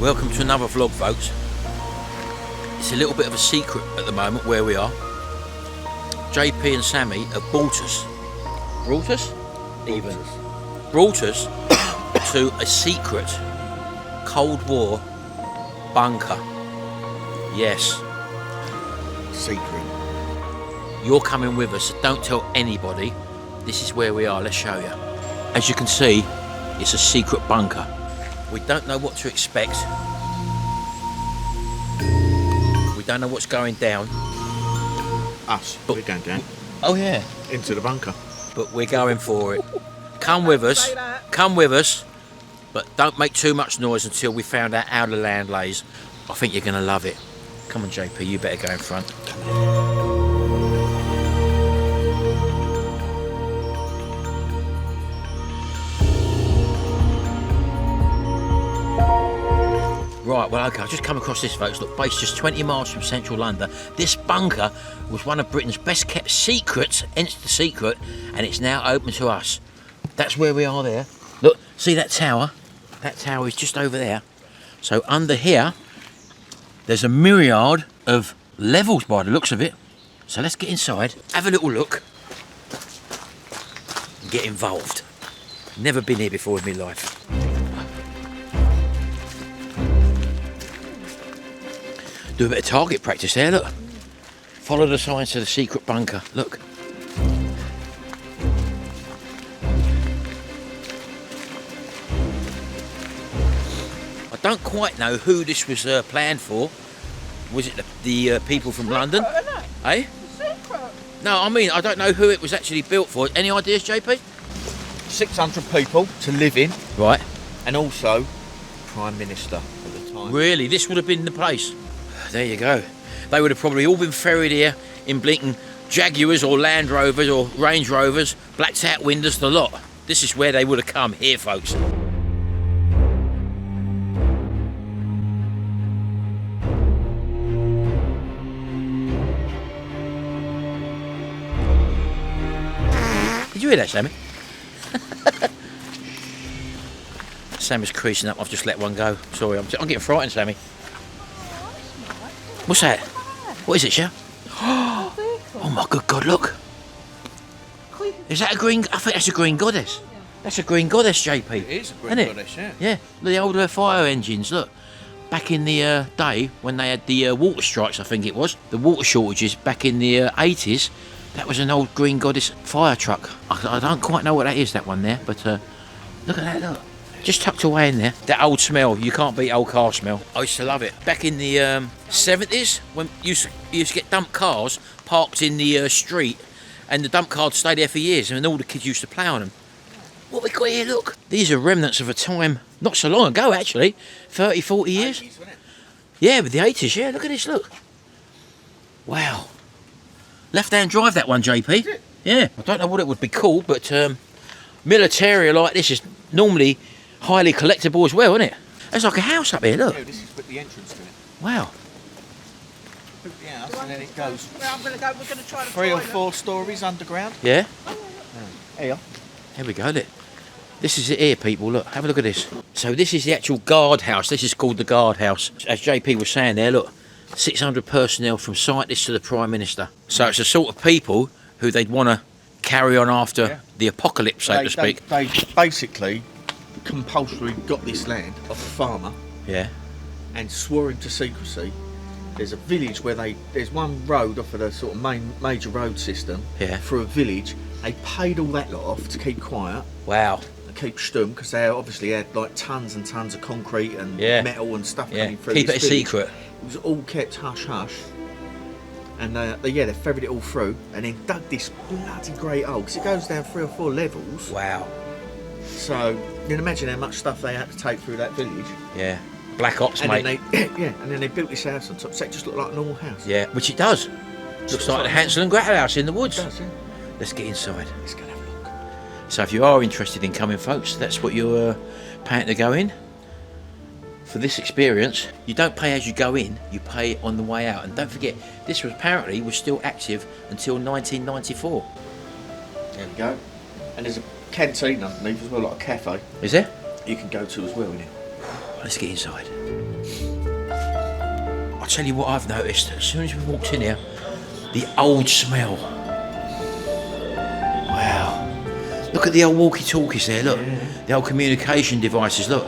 Welcome to another vlog, folks. It's a little bit of a secret at the moment where we are. JP and Sammy have brought us to a secret Cold War bunker. Yes. Secret. You're coming with us, so don't tell anybody. This is where we are, let's show you. As you can see, it's a secret bunker. We don't know what to expect. We don't know what's going down. Us, but we're going down. Oh yeah. Into the bunker. But we're going for it. Come with us, but don't make too much noise until we found out how the land lays. I think you're going to love it. Come on, JP, you better go in front. Right, well, okay, I've just come across this, folks. Look, based just 20 miles from central London. This bunker was one of Britain's best kept secrets, hence the secret, and it's now open to us. That's where we are there. Look, see that tower? That tower is just over there. So under here, there's a myriad of levels by the looks of it. So let's get inside, have a little look, and get involved. Never been here before in my life. Do a bit of target practice there, look. Follow the signs to the secret bunker, look. I don't quite know who this was planned for. Was it the people from London? Eh? Secret. No, I mean, I don't know who it was actually built for. Any ideas, JP? 600 people to live in. Right. And also, Prime Minister at the time. Really? This would have been the place? There you go. They would have probably all been ferried here in blinking Jaguars or Land Rovers or Range Rovers, blacked out windows, the lot. This is where they would have come here, folks. Did you hear that, Sammy? Sammy's creasing up. I've just let one go. Sorry, I'm getting frightened, Sammy. What's that? What is it, Shell? Oh my good God, look. Is that a green? I think that's a green goddess. That's a green goddess, JP. It is a green goddess, yeah. Yeah, the old fire engines, look. Back in the day when they had the water strikes, I think it was, the water shortages back in the 80s, that was an old green goddess fire truck. I don't quite know what that is, that one there, but look at that, look. Just tucked away in there. That old smell, you can't beat old car smell. I used to love it. Back in the 70s, when you used to get dump cars parked in the street, and the dump cars stayed there for years, and all the kids used to play on them. What we got here, look. These are remnants of a time, not so long ago actually, 30, 40 years. 80s, wasn't it? Yeah, with the 80s, yeah, look at this, look. Wow. Left-hand drive, that one, JP. Yeah, I don't know what it would be called, but militaria like this is normally highly collectible as well, isn't it? There's like a house up here, look. Yeah, this is the entrance to it. Wow. The house, and then it goes Where I'm going to go, we're going to try the 3 or toilet. 4 stories underground. Yeah? Here. Here we go, look. This is it here, people, look. Have a look at this. So this is the actual guardhouse. This is called the guardhouse. As JP was saying there, look. 600 personnel from scientists to the Prime Minister. So it's the sort of people who they'd want to carry on after the apocalypse, so to speak. They basically compulsorily got this land off a farmer. Yeah. And swore him to secrecy. There's a village where there's one road off of the sort of major road system through a village. They paid all that lot off to keep quiet. Wow. And keep stum, because they obviously had like tons and tons of concrete and metal and stuff coming through. Keep it a village. secret. It was all kept hush hush. And they ferried it all through and then dug this bloody great hole, because it goes down 3 or 4 levels. Wow. So you can imagine how much stuff they had to take through that village. Yeah. Black Ops, and mate. And then they built this house on top, so it just looked like a normal house. Yeah, which it does. Looks like the Hansel and Gretel house in the woods. It does, yeah. Let's get inside. Let's go and have a look. So if you are interested in coming, folks, that's what you're paying to go in. For this experience, you don't pay as you go in, you pay on the way out. And don't forget, this was apparently was still active until 1994. There we go. And there's a canteen underneath as well, like a cafe. Is there? You can go to as well, innit? let's get inside. I'll tell you what I've noticed. As soon as we walked in here, the old smell. Wow. Look at the old walkie-talkies there, look. Yeah. The old communication devices, look.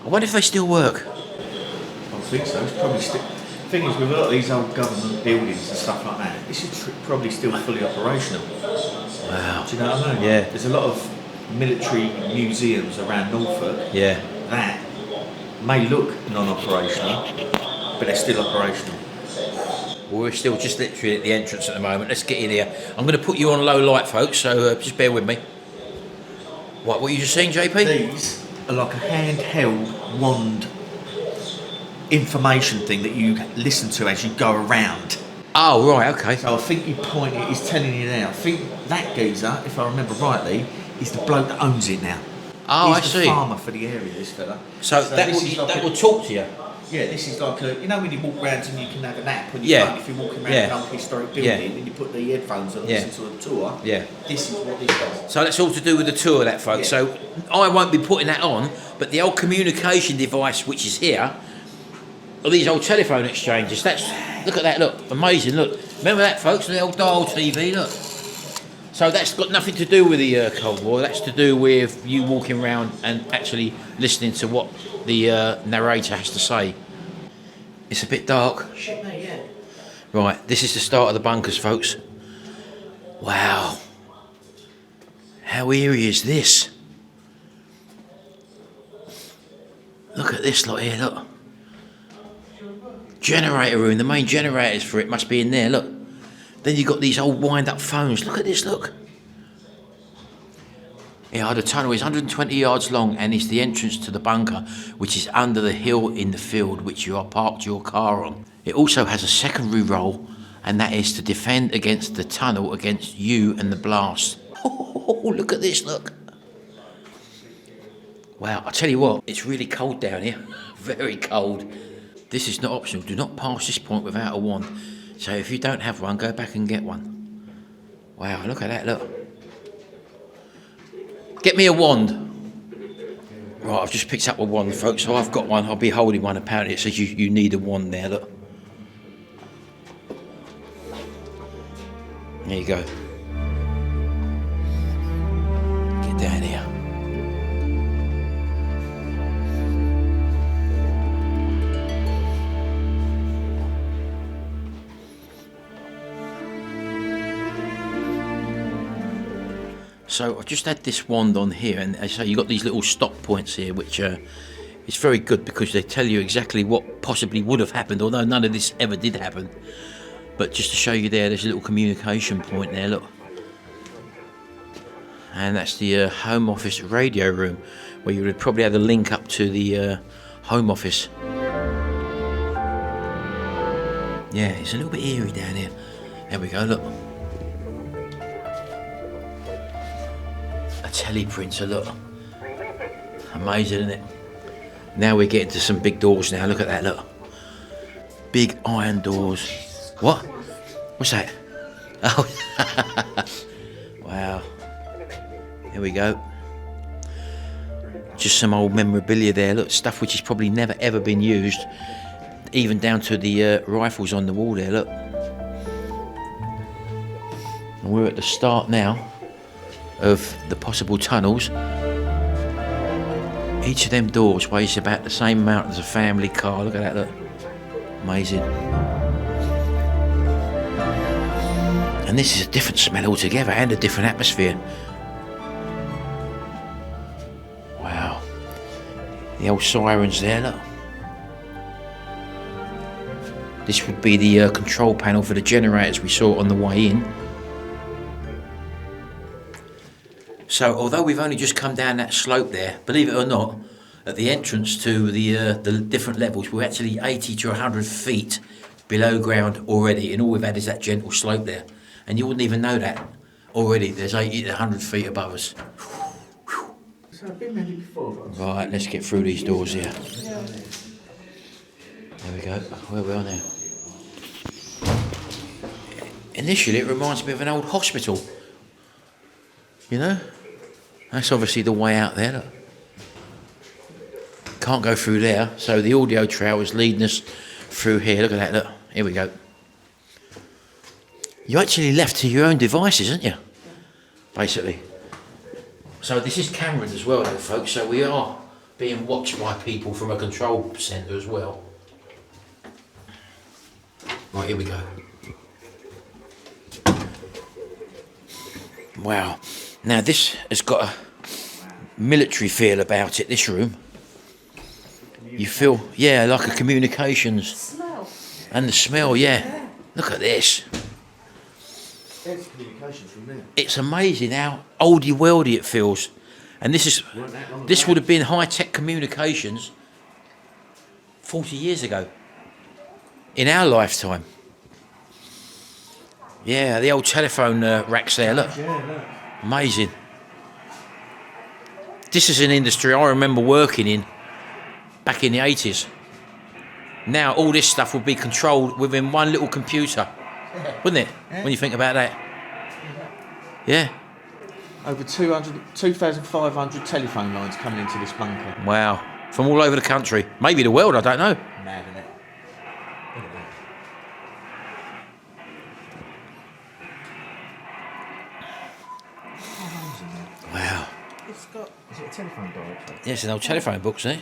I wonder if they still work. I think so. It's probably still. The thing is, with a lot of these old government buildings and stuff like that, this is probably still fully operational. Wow. Do you know what I mean? Yeah. There's a lot of military museums around Norfolk. Yeah. That may look non-operational, but they're still operational. Well, we're still just literally at the entrance at the moment. Let's get in here. I'm going to put you on low light, folks, so just bear with me. What were you just saying, JP? These are like a handheld wand information thing that you listen to as you go around. Oh, right, okay. So I think you point it, he's telling you now. I think that geezer, if I remember rightly, is the bloke that owns it now. Oh, He's I the see. farmer for the area, this fella. So that this will talk to you. Yeah, this is like a, you know when you walk around and you can have a nap on your Yeah. phone if you're walking around Yeah. an old historic building Yeah. and you put the headphones on and Yeah. listen to a tour. Yeah. This is what this does. So that's all to do with the tour, that, folks. Yeah. So I won't be putting that on, but the old communication device which is here, are these old telephone exchanges. Look at that, look, amazing, look. Remember that, folks, the old dial TV, look. So that's got nothing to do with the Cold War. That's to do with you walking around and actually listening to what the narrator has to say. It's a bit dark. Shit, mate, yeah. Right, this is the start of the bunkers, folks. Wow. How eerie is this? Look at this lot here, look. Generator room, the main generators for it must be in there, look. Then you've got these old wind-up phones. Look at this, look. Yeah, the tunnel is 120 yards long and is the entrance to the bunker, which is under the hill in the field which you are parked your car on. It also has a secondary role, and that is to defend against the tunnel against you and the blast. Oh, look at this, look. Wow, I'll tell you what, it's really cold down here. Very cold. This is not optional. Do not pass this point without a wand. So if you don't have one, go back and get one. Wow, look at that, look. Get me a wand. Right, I've just picked up a wand, folks, so I've got one. I'll be holding one, apparently. It says you need a wand there, look. There you go. Get down here. So I've just had this wand on here, and so you've got these little stop points here, which is very good because they tell you exactly what possibly would have happened, although none of this ever did happen. But just to show you there's a little communication point there, look. And that's the Home Office radio room, where you would probably have a link up to the Home Office. Yeah, it's a little bit eerie down here. There we go, look. A teleprinter, look. Amazing, isn't it? Now we're getting to some big doors now. Look at that, look. Big iron doors. What? What's that? Oh, wow. There we go. Just some old memorabilia there. Look, stuff which has probably never ever been used. Even down to the rifles on the wall there, look. And we're at the start now of the possible tunnels. Each of them doors weighs about the same amount as a family car. Look at that, look. Amazing. And this is a different smell altogether and a different atmosphere. Wow. The old sirens there, look. This would be the control panel for the generators we saw on the way in. So, although we've only just come down that slope there, believe it or not, at the entrance to the different levels, we're actually 80 to 100 feet below ground already, and all we've had is that gentle slope there. And you wouldn't even know that already. There's 80 to 100 feet above us. So I've been ready before. Right, let's get through these doors here. There we go. Where are we now? Initially, it reminds me of an old hospital. You know? That's obviously the way out there, look. Can't go through there, so the audio trail is leading us through here. Look at that, look. Here we go. You're actually left to your own devices, aren't you? Basically. So this is Cameron as well, though, folks, so we are being watched by people from a control centre as well. Right, here we go. Wow. Now this has got a military feel about it, this room. You feel, yeah, like a communications. Smell. And the smell, yeah. Look at this. There's communications from there. It's amazing how oldie worldy it feels. And this would have been high-tech communications 40 years ago. In our lifetime. Yeah, the old telephone racks there, look. Yeah, look. Amazing. This is an industry I remember working in back in the 80s. Now all this stuff would be controlled within one little computer, wouldn't it? Yeah. When you think about that. Yeah. Over 2,500 telephone lines coming into this bunker. Wow. From all over the country. Maybe the world, I don't know. Mad, isn't it? Look at that. Wow. It's got. Is it a telephone directory? Yeah, it's an old telephone book, isn't it?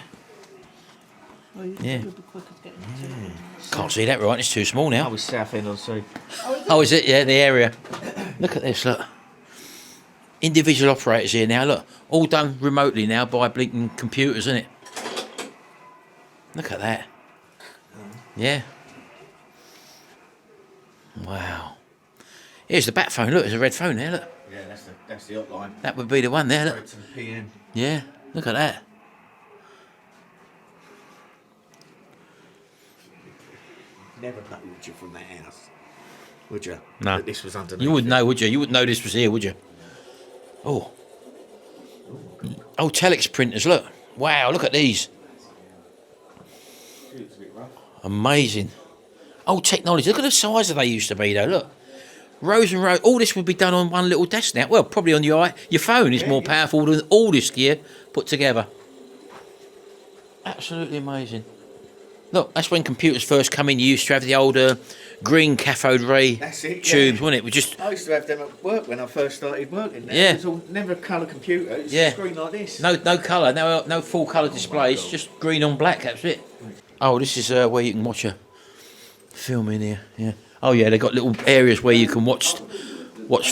Oh, Yeah. You'll be quick at getting to it. Can't see that right, it's too small That now. was South End on Sea. Oh, is it? Yeah, the area. Look at this, look. Individual operators here now, look. All done remotely now by blinking computers, isn't it? Look at that. Yeah. Wow. Here's the bat phone, look, there's a red phone there, look. Yeah, that's the hotline. That would be the one there, look. Straight to the PM. Yeah, look at that. Never know, would you, from that house? Would you? No. That this was underneath. You wouldn't know, would you? You wouldn't know this was here, would you? Oh. Oh, telex printers, look. Wow, look at these. It's a bit rough. Amazing. Old technology. Look at the size that they used to be, though, look. Rows and rows. All this would be done on one little desk now. Well, probably on your phone is more powerful than all this gear put together. Absolutely amazing. Look, that's when computers first come in. You used to have the older green cathode ray tubes, wasn't it? We just I used to have them at work when I first started working there. Yeah. It was all, never a colour computer. It's Yeah. a screen like this. no colour, no full colour displays, just green on black. That's it. Oh, this is where you can watch a film in here. Yeah. Oh yeah, they've got little areas where you can watch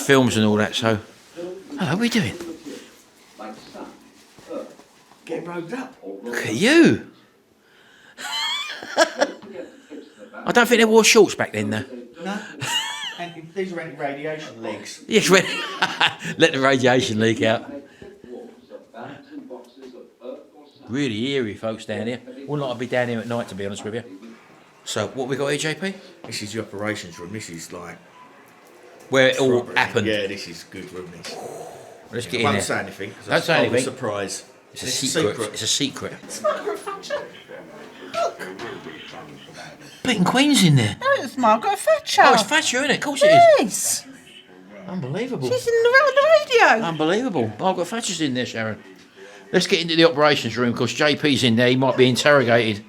films and all that. So, hello, what are we doing? Get robed up. Look at you. I don't think they wore shorts back then, though. No. And these are anti-radiation legs. Yes, let the radiation leak out. Really eerie, folks, down here. Wouldn't like to be down here at night, to be honest with you. So, what we got here, JP? This is the operations room. This is like Where it all proper- happened. Yeah, this is good room. This. Let's get I in won't there. say anything. 'Cause Don't that's say all anything. a surprise. It's a secret. It's a secret. It's Margaret Thatcher. Look. Blinking Queen's in there. No, it's Margaret Thatcher. Oh, it's Thatcher, isn't it? Of course it is. Yes. Unbelievable. She's in the radio. Unbelievable. Margaret Thatcher's in there, Sharon. Let's get into the operations room because JP's in there. He might be interrogated.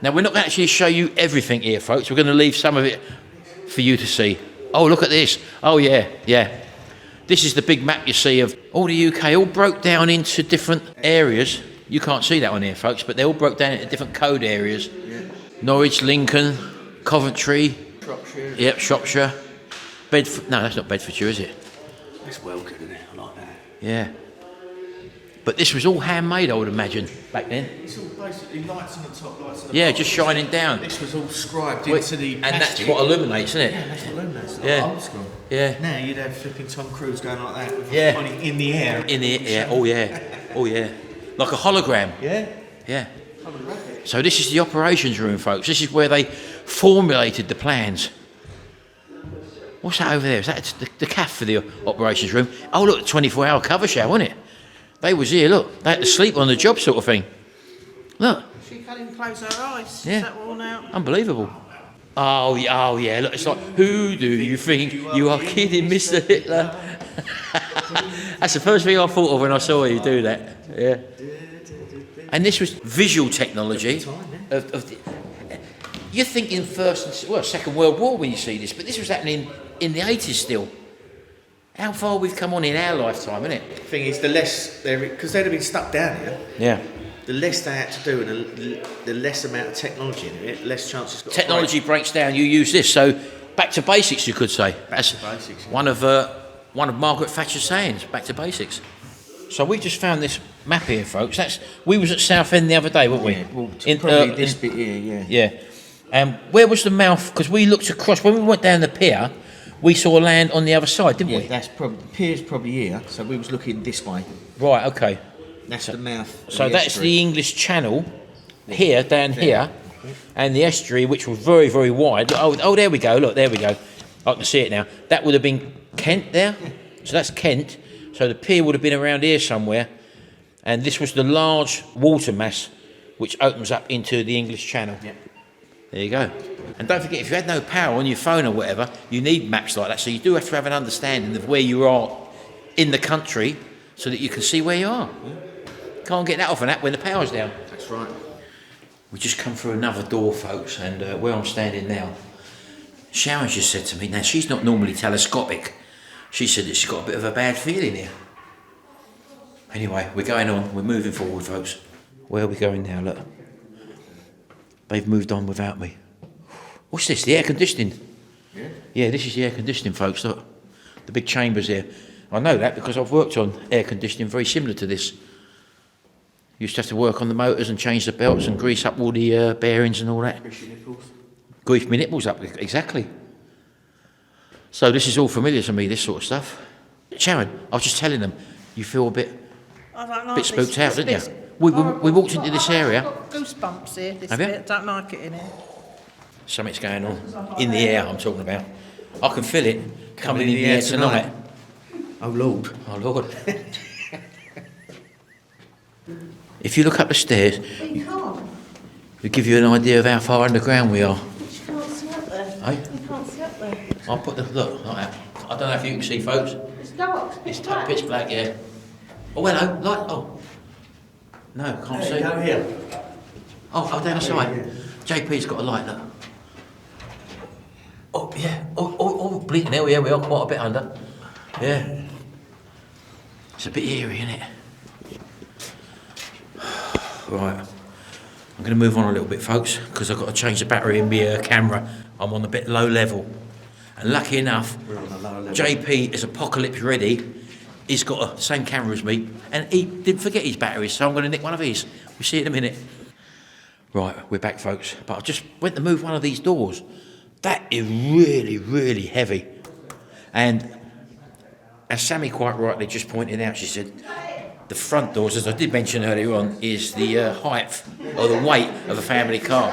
Now, we're not going to actually show you everything here, folks. We're going to leave some of it for you to see. Oh, look at this. Oh, yeah, yeah. This is the big map you see of all the UK, all broke down into different areas. You can't see that on here, folks, but they're all broke down into different code areas. Yeah. Norwich, Lincoln, Coventry. Shropshire. Yep, Shropshire. Bedford. No, that's not Bedfordshire, is it? It's well good in there. I like that. Yeah. But this was all handmade, I would imagine, back then. It's all basically lights on the top, lights on the Yeah, bottom. just shining down. This was all scribed into the And that's plastic. what illuminates, isn't it? Yeah, that's what illuminates. Yeah. Old school. Yeah. Now you'd have flipping Tom Cruise going like that with Yeah. money in the air. In the yeah, oh yeah, oh yeah, like a hologram. Yeah. Yeah. So this is the operations room, folks. This is where they formulated the plans. What's that over there? Is that the cafe for the operations room? Oh look, 24-hour cover shower, wasn't it? They was here. Look, they had to sleep on the job, sort of thing. Look, She can't even close her eyes. Yeah. Is that all now? unbelievable. Oh yeah. Look, it's like, who do you think you are kidding, Mr. Hitler? That's the first thing I thought of when I saw you do that. Yeah. And this was visual technology. Time, You're thinking Second World War when you see this, but this was happening in the 80s still. How far we've come on in our lifetime, isn't it? The thing is, the less because they'd have been stuck down here. Yeah. The less they had to do, and the less amount of technology in it, less chance it's got. Technology breaks down. You use this, so back to basics, you could say. Back to basics. Yeah. One of Margaret Thatcher's sayings. Back to basics. So we just found this map here, folks. We was at Southend the other day, weren't we? Yeah, well, probably this bit here, yeah. Yeah. And where was the mouth? Because we looked across when we went down the pier. We saw land on the other side, didn't we? That's probably the pier's probably here. So we was looking this way. Right. Okay. That's the mouth. So that's the English Channel here, down here, and the estuary, which was very, very wide. Oh, there we go. Look, there we go. I can see it now. That would have been Kent there. So that's Kent. So the pier would have been around here somewhere, and this was the large water mass which opens up into the English Channel. Yeah. There you go. And don't forget, if you had no power on your phone or whatever, you need maps like that. So you do have to have an understanding of where you are in the country so that you can see where you are. Yeah. Can't get that off an app when the power's down. That's right. We just come through another door, folks, and where I'm standing now, Sharon just said to me, now she's not normally telescopic. She said that she's got a bit of a bad feeling here. Anyway, we're going on. We're moving forward, folks. Where are we going now? Look. They've moved on without me. What's this? The air conditioning? Yeah. Yeah, this is the air conditioning, folks. Look. The big chambers here. I know that because I've worked on air conditioning very similar to this. Used to have to work on the motors and change the belts and grease up all the bearings and all that. Grease your nipples. Grease my nipples up, exactly. So this is all familiar to me, this sort of stuff. Sharon, I was just telling them, you feel a bit spooked out, didn't you? We walked into this area. I've got goosebumps here, this Have you? bit. Don't like it in here. Something's going on. In the air, I'm talking about. I can feel it coming in the air tonight. Oh, Lord. Oh, Lord. If you look up the stairs, You can't. it'll give you an idea of how far underground we are. You can't see up there. Hey? You can't see up there. I'll put the look like that. I don't know if you can see, folks. It's dark. It's pitch black, yeah. Oh, hello, light. Oh, no, can't see. Go here. Oh, down the side. Yeah. JP's got a light, look. Oh, yeah. Oh, blinking there. Yeah, we are quite a bit under. Yeah. It's a bit eerie, isn't it? Right. I'm going to move on a little bit, folks, because I've got to change the battery in my camera. I'm on a bit low level. And lucky enough, We're on a lower level. JP is apocalypse ready. He's got the same camera as me, and he didn't forget his batteries, so I'm going to nick one of his. We'll see in a minute. Right, we're back, folks. But I just went to move one of these doors. That is really, really heavy. And as Sammy quite rightly just pointed out, she said, the front doors, as I did mention earlier on, is the height or the weight of a family car.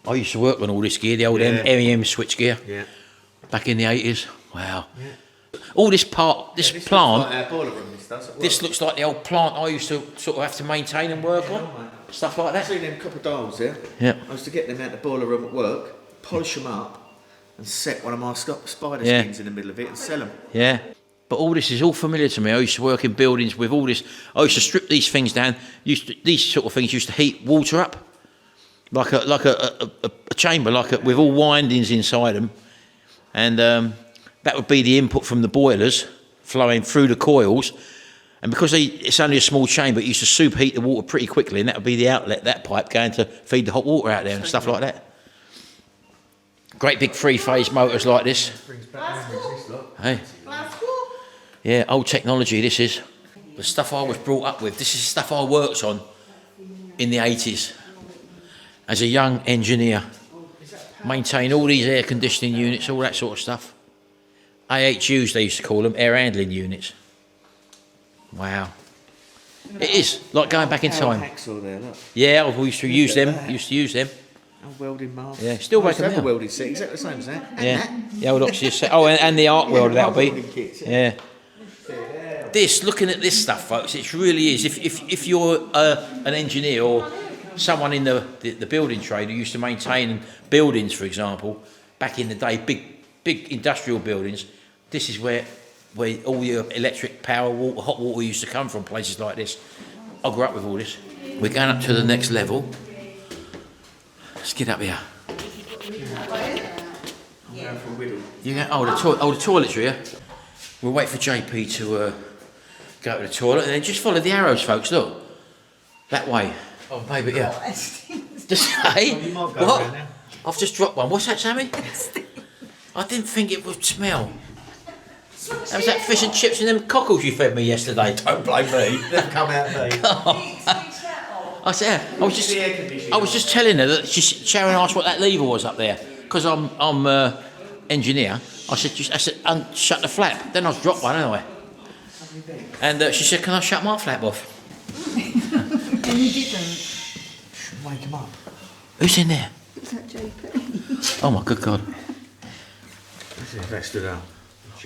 I used to work on all this gear, the old MEM switch gear, back in the 80s. Wow. Yeah. All this plant, looks like our boiler room, this looks like the old plant I used to sort of have to maintain and work on. Stuff like that. See them copper dials there? Yeah. I used to get them out the boiler room at work, polish them up, and set one of my spider skins in the middle of it and sell them. Yeah. But all this is all familiar to me. I used to work in buildings with all this. I used to strip these things down. These sort of things used to heat water up, like a chamber, with all windings inside them, and that would be the input from the boilers flowing through the coils. And because it's only a small chamber, it used to superheat the water pretty quickly, and that would be the outlet, that pipe going to feed the hot water out there and stuff like that. Great big three-phase motors like this. Hey. Yeah, old technology, this is. The stuff I was brought up with, this is stuff I worked on in the 80s as a young engineer. Maintain all these air conditioning units, all that sort of stuff. AHUs, they used to call them, air handling units. Wow. It is, like going back in time. There, look. Yeah, we used to use them, Old welding mask. Yeah, still working now. now. Welding set, exactly the same as that. Yeah, the old oxygen set. Oh, and the arc welder, that'll be. Yeah. Looking at this stuff, folks, it really is. If you're an engineer or someone in the building trade who used to maintain buildings, for example, back in the day, big industrial buildings, this is where where all your electric power, water, hot water used to come from, places like this. I grew up with all this. We're going up to the next level. Let's get up here. You go, the toilet's here. We'll wait for JP to go to the toilet and then just follow the arrows, folks. Look, that way. Oh, maybe yeah. Just say what? I've just dropped one. What's that, Sammy? I didn't think it would smell. That was that fish and chips and them cockles you fed me yesterday. Don't blame me. They've come out of me. I said, I was just telling her that Sharon asked what that lever was up there because I'm engineer. I said, shut the flap. Then I dropped one anyway. And she said, can I shut my flap off? And you didn't. Wake him up. Who's in there? Is that JP? Oh my good God. They stood up.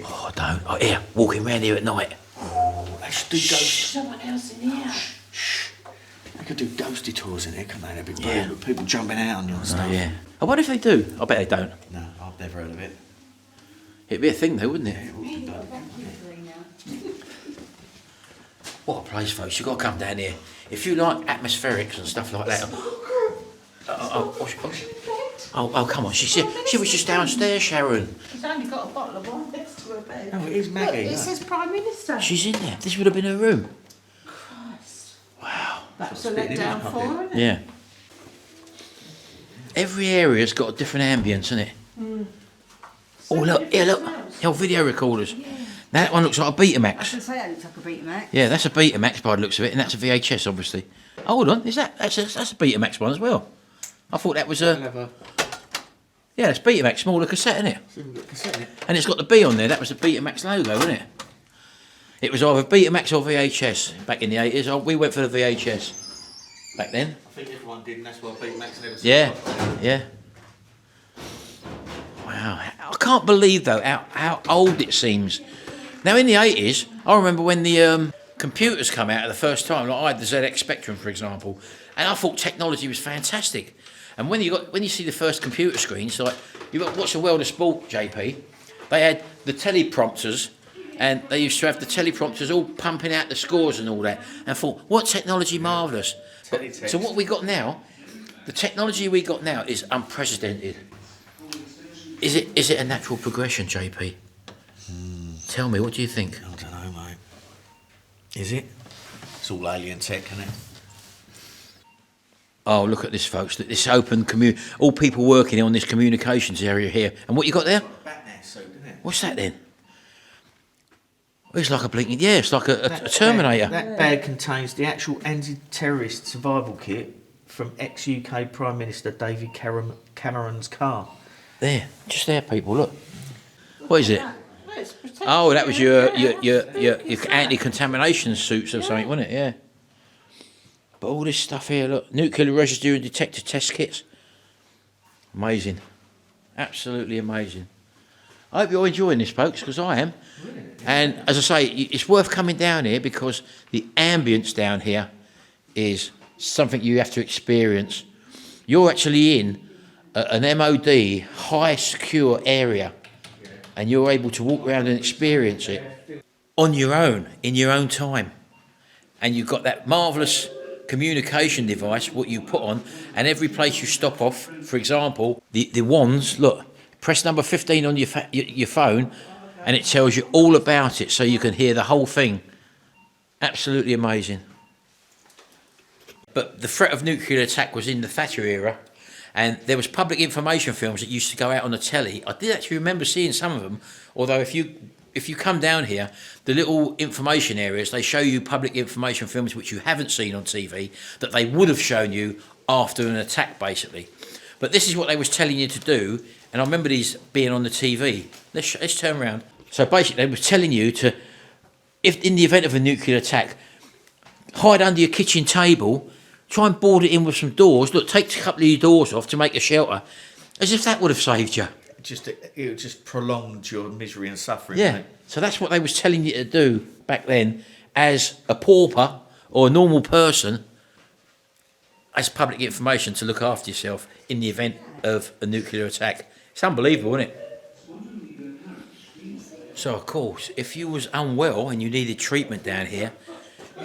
Oh, don't. Oh, here, walking round here at night. Oh, they should do ghost. Someone else in here. Shh. They could do ghosty tours in here, couldn't they? There'd be people jumping out on you and stuff. Oh, yeah. I wonder if they do. I bet they don't. No, I've never heard of it. It'd be a thing though, wouldn't it? What a place, folks. You've got to come down here. If you like atmospherics and stuff like that. Oh, come on. She was just downstairs, Sharon. She's only got a bottle of wine next to her bed. Oh, it is Maggie. Look, it says Prime Minister. She's in there. This would have been her room. Christ. Wow. That was a letdown for her, isn't it? Yeah. Every area's got a different ambience, isn't it? Mm. Oh, look. Here, look. The old video recorders. Yeah. Now that one looks like a Betamax. I was going to say that looks like a Betamax. Yeah, that's a Betamax by the looks of it, and that's a VHS, obviously. Oh, hold on. Is that's a Betamax one as well? I thought that was a... Yeah, it's Betamax, smaller cassette, isn't it? And it's got the B on there. That was the Betamax logo, isn't it? It was either Betamax or VHS back in the 80s. Oh, we went for the VHS back then. I think everyone did, and that's why Betamax never Yeah, yeah. Wow, I can't believe though how old it seems. Now in the 80s, I remember when the computers come out the first time. Like I had the ZX Spectrum, for example, and I thought technology was fantastic. And when you see the first computer screens, like you watch the World of Sport, JP, they had the teleprompters, and they used to have the teleprompters all pumping out the scores and all that. And I thought, what technology marvellous! So what we got now, the technology we got now is unprecedented. Is it a natural progression, JP? Tell me, what do you think? I don't know, mate. Is it? It's all alien tech, isn't it? Oh, look at this, folks. This open all people working on this communications area here. And what you got there? Batman suit, isn't it? What's that then? It's like a blinking... Yeah, it's like a Terminator. That bag contains the actual anti-terrorist survival kit from ex-UK Prime Minister David Cameron's car. There, just there, people. Look. What is it? Oh, that was your anti-contamination suits or something, wasn't it? Yeah. But all this stuff here, look, nuclear residue and detector test kits. Amazing. Absolutely amazing. I hope you're enjoying this, folks, because I am. And as I say, it's worth coming down here because the ambience down here is something you have to experience. You're actually in an MOD high secure area and you're able to walk around and experience it on your own, in your own time. And you've got that marvellous communication device, what you put on, and every place you stop off, for example, the wands, look, press number 15 on your phone and it tells you all about it so you can hear the whole thing. Absolutely amazing. But the threat of nuclear attack was in the Thatcher era, and there was public information films that used to go out on the telly. I did actually remember seeing some of them, although if you come down here, the little information areas, they show you public information films which you haven't seen on TV that they would have shown you after an attack, basically. But this is what they was telling you to do, and I remember these being on the TV. Let's turn around. So basically, they were telling you to, if in the event of a nuclear attack, hide under your kitchen table, try and board it in with some doors. Look, take a couple of your doors off to make a shelter, as if that would have saved you. It just prolonged your misery and suffering. Yeah, so that's what they was telling you to do back then as a pauper or a normal person, as public information to look after yourself in the event of a nuclear attack. It's unbelievable, isn't it? So of course, if you was unwell and you needed treatment down here,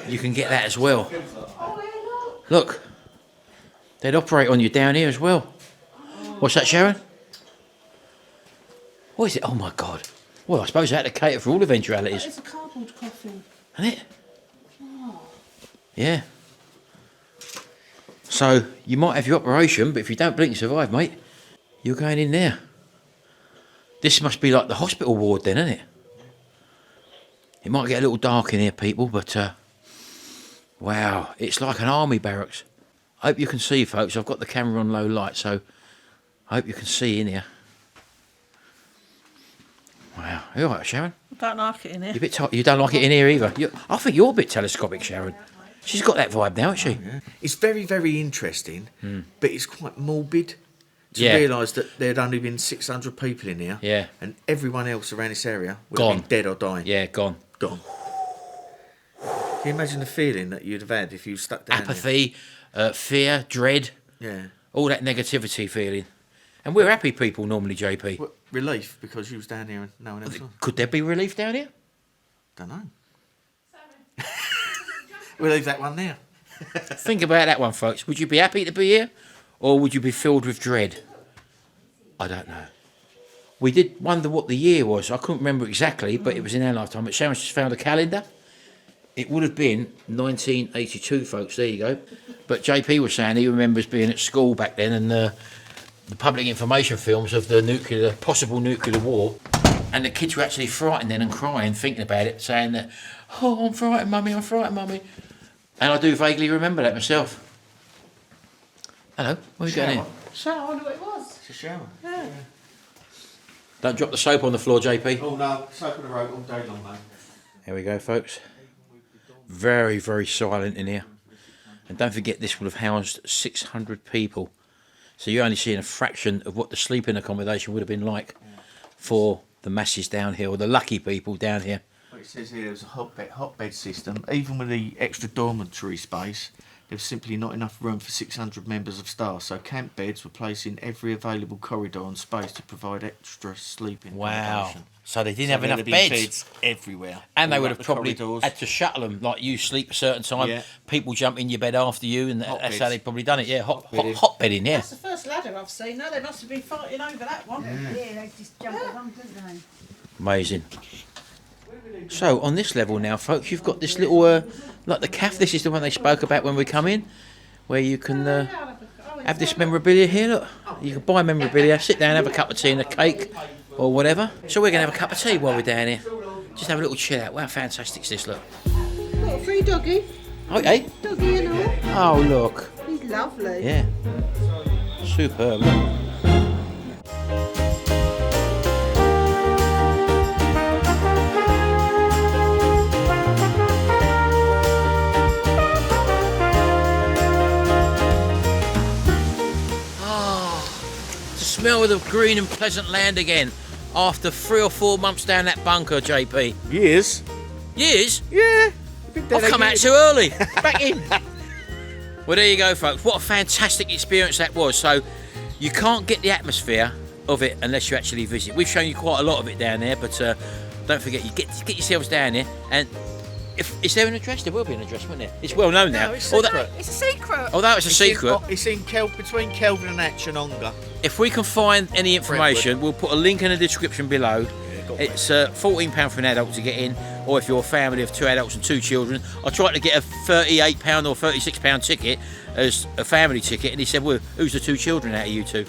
you can get that as well. Look, they'd operate on you down here as well. What's that, Sharon? What is it? Oh my God. Well, I suppose I had to cater for all eventualities. It's a cardboard coffin. Isn't it? Oh. Yeah. So, you might have your operation, but if you don't blink and survive, mate, you're going in there. This must be like the hospital ward then, isn't it? It might get a little dark in here, people, but wow, it's like an army barracks. I hope you can see, folks. I've got the camera on low light, so I hope you can see in here. Wow, are you all right, Sharon? I don't like it in here. You're a bit you don't like it in here either. I think you're a bit telescopic, Sharon. She's got that vibe now, hasn't she? Yeah. It's very, very interesting, but it's quite morbid to realise that there'd only been 600 people in here, and everyone else around this area would have been dead or dying. Yeah, gone. Gone. Can you imagine the feeling that you'd have had if you stuck down Apathy, fear, dread, all that negativity feeling. And we're happy people normally, JP. Well, relief, because you was down here and no one else was. Could there be relief down here? Don't know. We'll leave that one there. Think about that one, folks. Would you be happy to be here, or would you be filled with dread? I don't know. We did wonder what the year was. I couldn't remember exactly, but it was in our lifetime. But Sharon's just found a calendar. It would have been 1982, folks. There you go. But JP was saying he remembers being at school back then, and the public information films of the possible nuclear war, and the kids were actually frightened then and crying, thinking about it, saying that, "Oh, I'm frightened, mummy, I'm frightened, mummy." And I do vaguely remember that myself. Hello, where are you going in? Shower, I wonder what it was. It's a shower. Yeah. Don't drop the soap on the floor, JP. Oh no, soap on the road all day long, mate. There we go, folks. Very, very silent in here. And don't forget, this will have housed 600 people. So you're only seeing a fraction of what the sleeping accommodation would have been like for the masses down here, or the lucky people down here. Well, it says here there was a hotbed system. Even with the extra dormitory space, there was simply not enough room for 600 members of staff, so camp beds were placed in every available corridor and space to provide extra sleeping accommodation. So they didn't have enough beds everywhere. And they would have probably had to shuttle them, like you sleep a certain time, people jump in your bed after you, and that's how they've probably done it. Yeah, hot bedding, yeah. That's the first ladder I've seen. No, they must have been fighting over that one. Yeah, they just jumped along, didn't they? Amazing. So on this level now, folks, you've got this little, like the cafe. This is the one they spoke about when we come in, where you can have this memorabilia here. Look, you can buy memorabilia, sit down, have a cup of tea and a cake, or whatever. So we're going to have a cup of tea while we're down here. Just have a little chill out. Wow, fantastic is this, look. Got a free doggy. Okay. Doggy and all. Oh, look. He's lovely. Yeah. Superb. Smell of the green and pleasant land again after 3 or 4 months down that bunker, JP. Years? Years? Yeah. I've come out too early. Back in. Well, there you go, folks. What a fantastic experience that was. So you can't get the atmosphere of it unless you actually visit. We've shown you quite a lot of it down there, but don't forget, you get yourselves down here. And is there an address? There will be an address, won't there? It's well known now. No, it's secret. It's a secret. Although it's a secret. It's in between Kelvedon Hatch and Ongar. If we can find any information, we'll put a link in the description below. It's £14 for an adult to get in, or if you're a family of 2 adults and 2 children. I tried to get a £38 or £36 ticket as a family ticket, and he said, "Well, who's the 2 children out of you 2?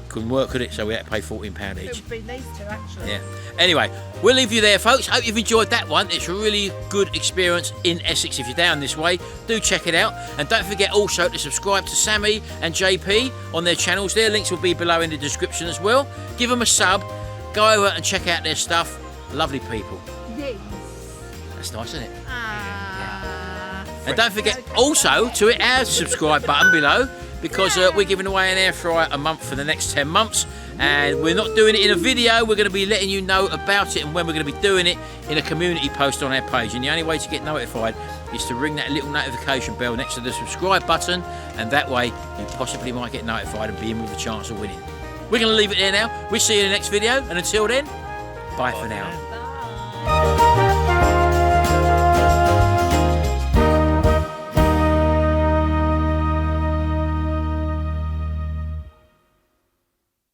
Couldn't work, could it? So we had to pay £14 each. It would be these 2, actually. Yeah. Anyway, we'll leave you there, folks. Hope you've enjoyed that one. It's a really good experience in Essex. If you're down this way, do check it out. And don't forget also to subscribe to Sammy and JP on their channels. Their links will be below in the description as well. Give them a sub. Go over and check out their stuff. Lovely people. Yes. That's nice, isn't it? And don't forget also to hit our subscribe button below, because we're giving away an air fryer a month for the next 10 months. And we're not doing it in a video. We're going to be letting you know about it and when we're going to be doing it in a community post on our page. And the only way to get notified is to ring that little notification bell next to the subscribe button, and that way you possibly might get notified and be in with a chance of winning. We're going to leave it there now. We'll see you in the next video, and until then, Bye for now.